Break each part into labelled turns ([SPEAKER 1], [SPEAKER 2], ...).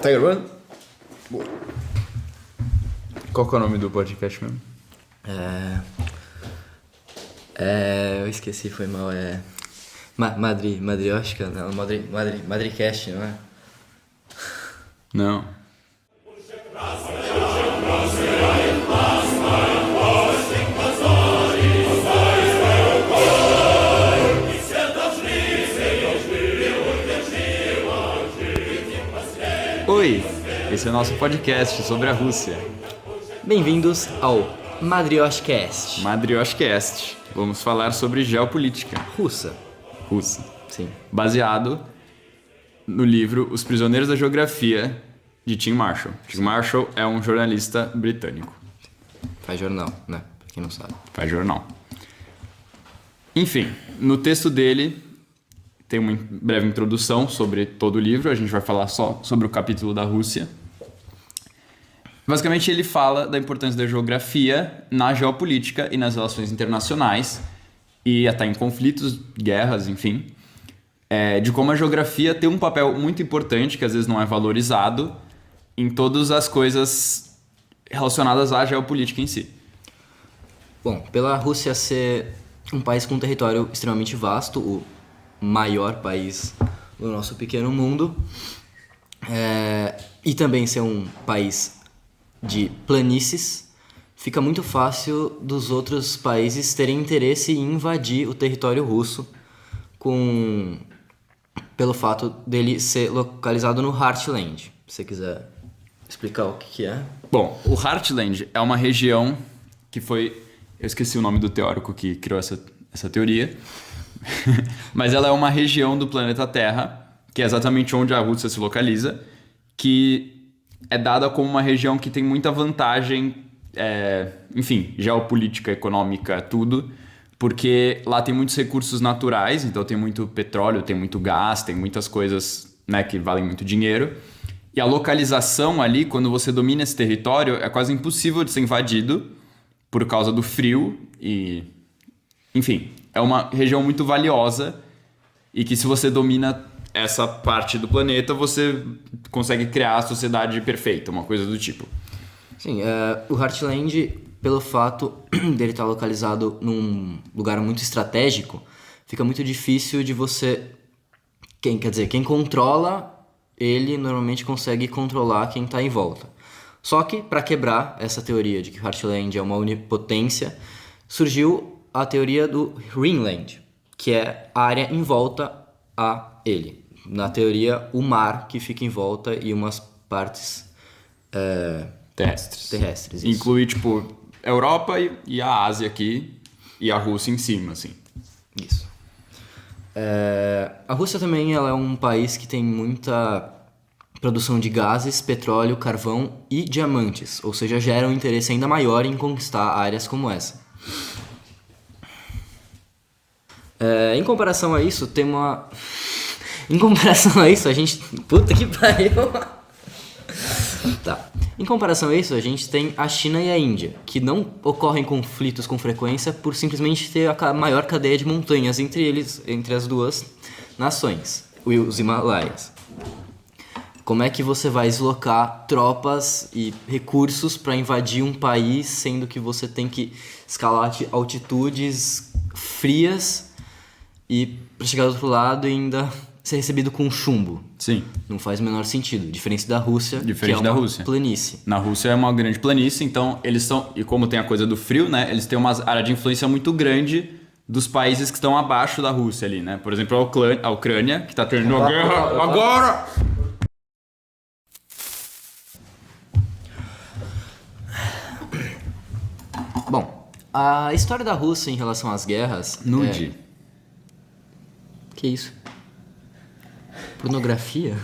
[SPEAKER 1] Tá gravando? Boa. Qual que é o nome do podcast mesmo?
[SPEAKER 2] Eu esqueci, foi mal, Madriótica, não, Madricast, não é?
[SPEAKER 1] Não. Oi, esse é o nosso podcast sobre a Rússia.
[SPEAKER 2] Bem-vindos ao Madrioshcast.
[SPEAKER 1] Madrioshcast. Vamos falar sobre geopolítica
[SPEAKER 2] Russa.
[SPEAKER 1] russa.
[SPEAKER 2] Sim.
[SPEAKER 1] Baseado no livro Os Prisioneiros da Geografia, de Tim Marshall. Tim Marshall é um jornalista britânico.
[SPEAKER 2] Faz jornal, né? Pra quem não sabe.
[SPEAKER 1] Faz jornal. Enfim, no texto dele tem uma breve introdução sobre todo o livro. A gente vai falar só sobre o capítulo da Rússia. Basicamente, ele fala da importância da geografia na geopolítica e nas relações internacionais, e até em conflitos, guerras, enfim. De como a geografia tem um papel muito importante, que às vezes não é valorizado, em todas as coisas relacionadas à geopolítica em si.
[SPEAKER 2] Bom, pela Rússia ser um país com um território extremamente vasto, o maior país do nosso pequeno mundo, e também ser um país de planícies, fica muito fácil dos outros países terem interesse em invadir o território russo pelo fato dele ser localizado no Heartland. Se você quiser explicar o que é.
[SPEAKER 1] Bom, o Heartland é uma região que foi... Eu esqueci o nome do teórico que criou essa teoria. Mas ela é uma região do planeta Terra, que é exatamente onde a Rússia se localiza, que é dada como uma região que tem muita vantagem, enfim, geopolítica, econômica, tudo, porque lá tem muitos recursos naturais, então tem muito petróleo, tem muito gás, tem muitas coisas, né, que valem muito dinheiro. E a localização ali, quando você domina esse território, é quase impossível de ser invadido por causa do frio e... Enfim, é uma região muito valiosa e que, se você domina essa parte do planeta, você consegue criar a sociedade perfeita, uma coisa do tipo.
[SPEAKER 2] Sim, o Heartland, pelo fato dele estar localizado num lugar muito estratégico, fica muito difícil de você... Quem controla, ele normalmente consegue controlar quem está em volta. Só que, para quebrar essa teoria de que o Heartland é uma onipotência, surgiu a teoria do Ringland, que é a área em volta a ele. Na teoria, o mar que fica em volta e umas partes terrestres. Isso.
[SPEAKER 1] Inclui, tipo, a Europa e a Ásia aqui e a Rússia em cima, assim.
[SPEAKER 2] Isso. A Rússia também ela é um país que tem muita produção de gases, petróleo, carvão e diamantes, ou seja, gera um interesse ainda maior em conquistar áreas como essa. Em comparação a isso, a gente... Puta que pariu! Tá. Em comparação a isso, a gente tem a China e a Índia, que não ocorrem conflitos com frequência por simplesmente ter a maior cadeia de montanhas entre as duas nações, os Himalaias. Como é que você vai deslocar tropas e recursos para invadir um país, sendo que você tem que escalar altitudes frias e para chegar do outro lado e ainda ser recebido com chumbo?
[SPEAKER 1] Sim.
[SPEAKER 2] Não faz o menor sentido. Diferente da Rússia,
[SPEAKER 1] Diferente
[SPEAKER 2] que é
[SPEAKER 1] da
[SPEAKER 2] uma
[SPEAKER 1] Rússia.
[SPEAKER 2] planície.
[SPEAKER 1] Na Rússia é uma grande planície, então eles são... E como tem a coisa do frio, né? Eles têm uma área de influência muito grande dos países que estão abaixo da Rússia ali, né? Por exemplo, a Ucrânia, que está terminando a guerra agora!
[SPEAKER 2] Bom, a história da Rússia em relação às guerras...
[SPEAKER 1] Nude.
[SPEAKER 2] Que isso? Pornografia?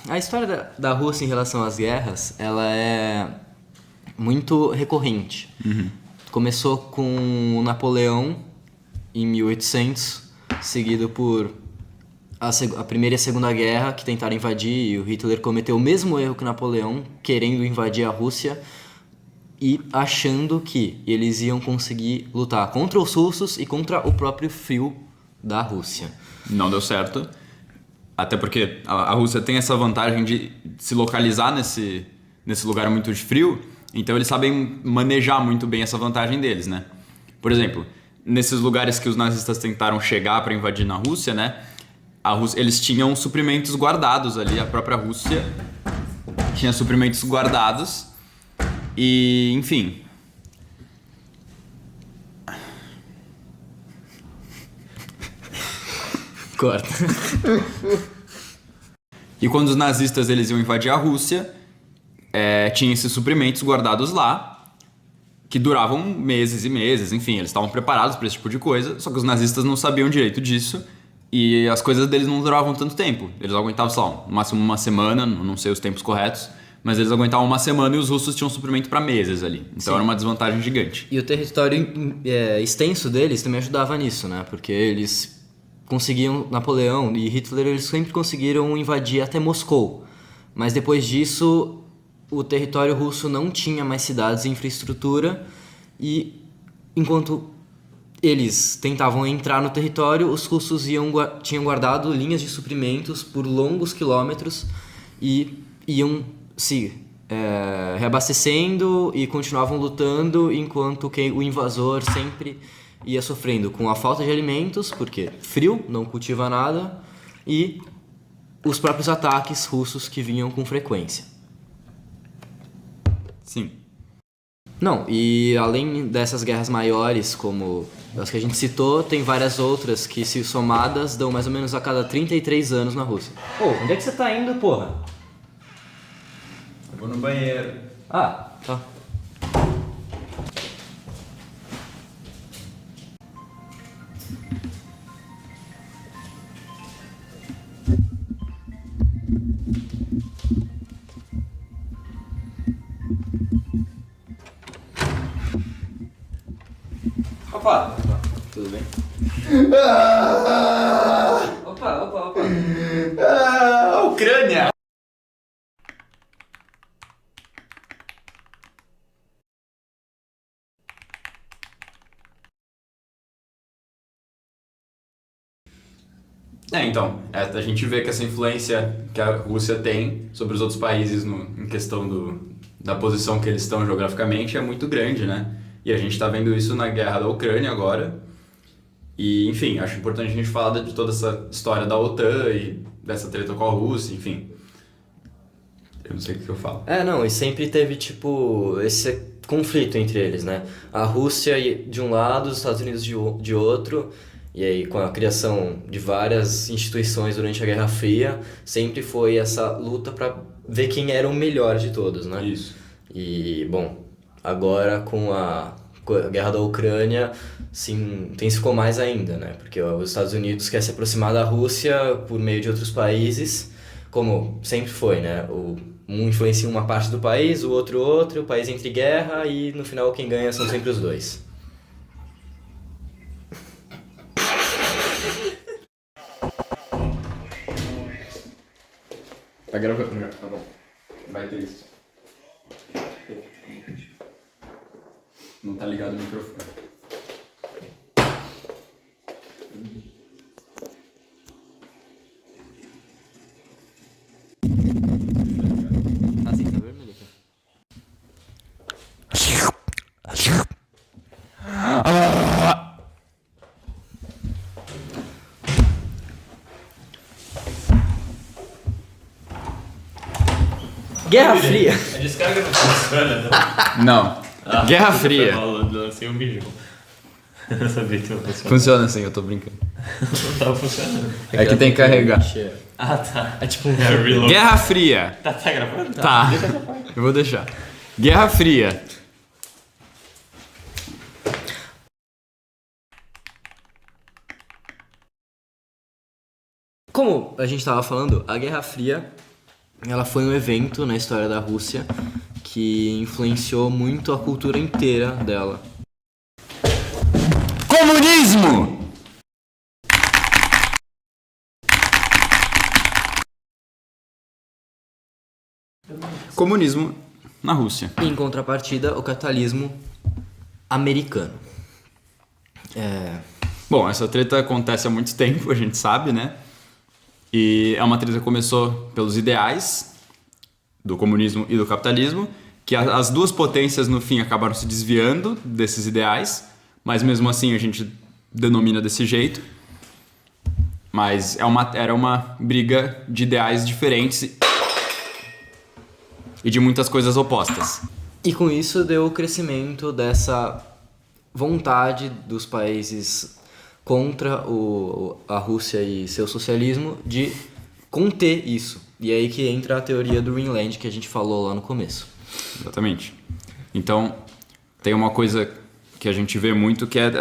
[SPEAKER 2] A história da Rússia em relação às guerras, ela é muito recorrente. Começou com o Napoleão em 1800, seguido por a Primeira e a Segunda Guerra, que tentaram invadir, e o Hitler cometeu o mesmo erro que Napoleão, querendo invadir a Rússia, e achando que eles iam conseguir lutar contra os russos e contra o próprio frio da Rússia.
[SPEAKER 1] Não deu certo. Até porque a Rússia tem essa vantagem de se localizar nesse lugar muito de frio, então eles sabem manejar muito bem essa vantagem deles, né? Por exemplo, nesses lugares que os nazistas tentaram chegar para invadir na Rússia, né? Eles tinham suprimentos guardados ali, a própria Rússia tinha suprimentos guardados e, enfim...
[SPEAKER 2] Corta.
[SPEAKER 1] E quando os nazistas eles iam invadir a Rússia, tinha esses suprimentos guardados lá, que duravam meses e meses, enfim, eles estavam preparados para esse tipo de coisa, só que os nazistas não sabiam direito disso e as coisas deles não duravam tanto tempo. Eles aguentavam, sei lá, no máximo uma semana, não sei os tempos corretos, mas eles aguentavam uma semana e os russos tinham suprimento para meses ali. Então
[SPEAKER 2] Sim.
[SPEAKER 1] era uma desvantagem gigante.
[SPEAKER 2] E o território extenso deles também ajudava nisso, né? Porque eles conseguiam, Napoleão e Hitler, eles sempre conseguiram invadir até Moscou. Mas depois disso, o território russo não tinha mais cidades e infraestrutura, e enquanto eles tentavam entrar no território, os russos tinham guardado linhas de suprimentos por longos quilômetros e iam se reabastecendo e continuavam lutando, enquanto que o invasor sempre ia sofrendo com a falta de alimentos, porque frio, não cultiva nada, e os próprios ataques russos que vinham com frequência.
[SPEAKER 1] Sim.
[SPEAKER 2] Não, e além dessas guerras maiores, como as que a gente citou, tem várias outras que, se somadas, dão mais ou menos a cada 33 anos na Rússia. Ô, onde é que você tá indo, porra?
[SPEAKER 1] Eu vou no banheiro.
[SPEAKER 2] Ah, tá.
[SPEAKER 1] Opa! Tudo bem?
[SPEAKER 2] Opa.
[SPEAKER 1] Ucrânia! Então, a gente vê que essa influência que a Rússia tem sobre os outros países em questão da posição que eles estão geograficamente é muito grande, né? E a gente está vendo isso na guerra da Ucrânia agora. E, enfim, acho importante a gente falar de toda essa história da OTAN e dessa treta com a Rússia, enfim. Eu não sei o que eu falo.
[SPEAKER 2] Não, e sempre teve, tipo, esse conflito entre eles, né? A Rússia de um lado, os Estados Unidos de outro, e aí com a criação de várias instituições durante a Guerra Fria, sempre foi essa luta para ver quem era o melhor de todos, né?
[SPEAKER 1] Isso.
[SPEAKER 2] E, bom, agora com a guerra da Ucrânia se intensificou mais ainda, né? Porque os Estados Unidos quer se aproximar da Rússia por meio de outros países, como sempre foi, né? Um influencia uma parte do país, o outro, o país entra em guerra e no final quem ganha são sempre os dois.
[SPEAKER 1] Tá gravando já, tá bom. Vai ter isso. Não tá ligado o microfone.
[SPEAKER 2] Assim, tá vermelho aqui. Guerra Fria.
[SPEAKER 3] A descarga não funciona,
[SPEAKER 1] Não. Guerra Fria.
[SPEAKER 3] Lancei um vídeo. Eu não sabia que não funcionava.
[SPEAKER 1] Funciona assim, eu tô brincando.
[SPEAKER 3] Não tava funcionando.
[SPEAKER 1] É que tem que carregar.
[SPEAKER 3] Ah, tá.
[SPEAKER 2] É tipo
[SPEAKER 3] É reload.
[SPEAKER 1] Guerra Fria.
[SPEAKER 3] Tá gravando?
[SPEAKER 1] Tá. Eu vou deixar. Guerra Fria.
[SPEAKER 2] Como a gente estava falando, a Guerra Fria, ela foi um evento na história da Rússia que influenciou muito a cultura inteira dela.
[SPEAKER 1] Comunismo! Comunismo na Rússia.
[SPEAKER 2] E, em contrapartida, o capitalismo americano.
[SPEAKER 1] Bom, essa treta acontece há muito tempo, a gente sabe, né? E é uma treta que começou pelos ideais do comunismo e do capitalismo, que as duas potências, no fim, acabaram se desviando desses ideais, mas mesmo assim a gente denomina desse jeito. Mas era uma briga de ideais diferentes e de muitas coisas opostas.
[SPEAKER 2] E com isso deu o crescimento dessa vontade dos países contra a Rússia e seu socialismo de conter isso. E é aí que entra a teoria do Greenland que a gente falou lá no começo.
[SPEAKER 1] Exatamente. Então, tem uma coisa que a gente vê muito que é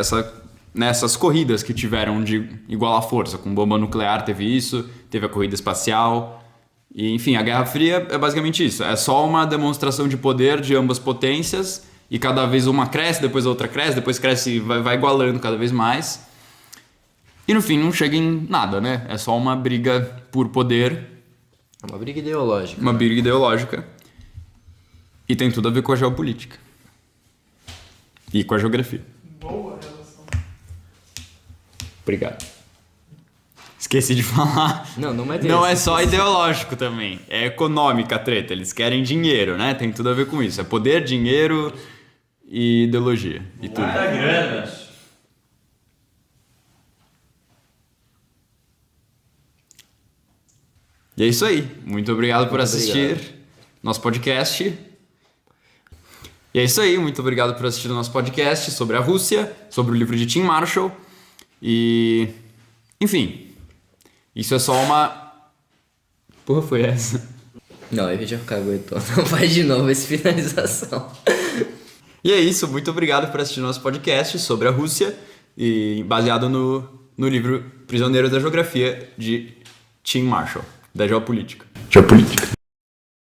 [SPEAKER 1] essas corridas que tiveram de igualar força. Com bomba nuclear teve isso, teve a corrida espacial. E, enfim, a Guerra Fria é basicamente isso. É só uma demonstração de poder de ambas potências e cada vez uma cresce, depois a outra cresce, depois cresce e vai igualando cada vez mais. E no fim não chega em nada, né? É só uma briga por poder.
[SPEAKER 2] É uma briga ideológica.
[SPEAKER 1] Uma briga ideológica. E tem tudo a ver com a geopolítica. E com a geografia.
[SPEAKER 4] Boa relação.
[SPEAKER 1] Obrigado. Esqueci de falar. Não é só ideológico também. É econômica a treta. Eles querem dinheiro, né? Tem tudo a ver com isso. É poder, dinheiro e ideologia. E tudo.
[SPEAKER 3] Muita grana.
[SPEAKER 1] E é isso aí. Muito obrigado por assistir nosso podcast. E é isso aí. Muito obrigado por assistir o nosso podcast sobre a Rússia, sobre o livro de Tim Marshall. E... enfim. Isso é só uma... Porra, foi essa?
[SPEAKER 2] Não, eu já caguetou. Não faz de novo essa finalização.
[SPEAKER 1] E é isso. Muito obrigado por assistir nosso podcast sobre a Rússia. E baseado no livro Prisioneiro da Geografia de Tim Marshall. Da geopolítica.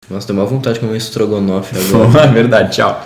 [SPEAKER 2] Nossa, deu uma vontade de comer estrogonofe agora.
[SPEAKER 1] É verdade, tchau.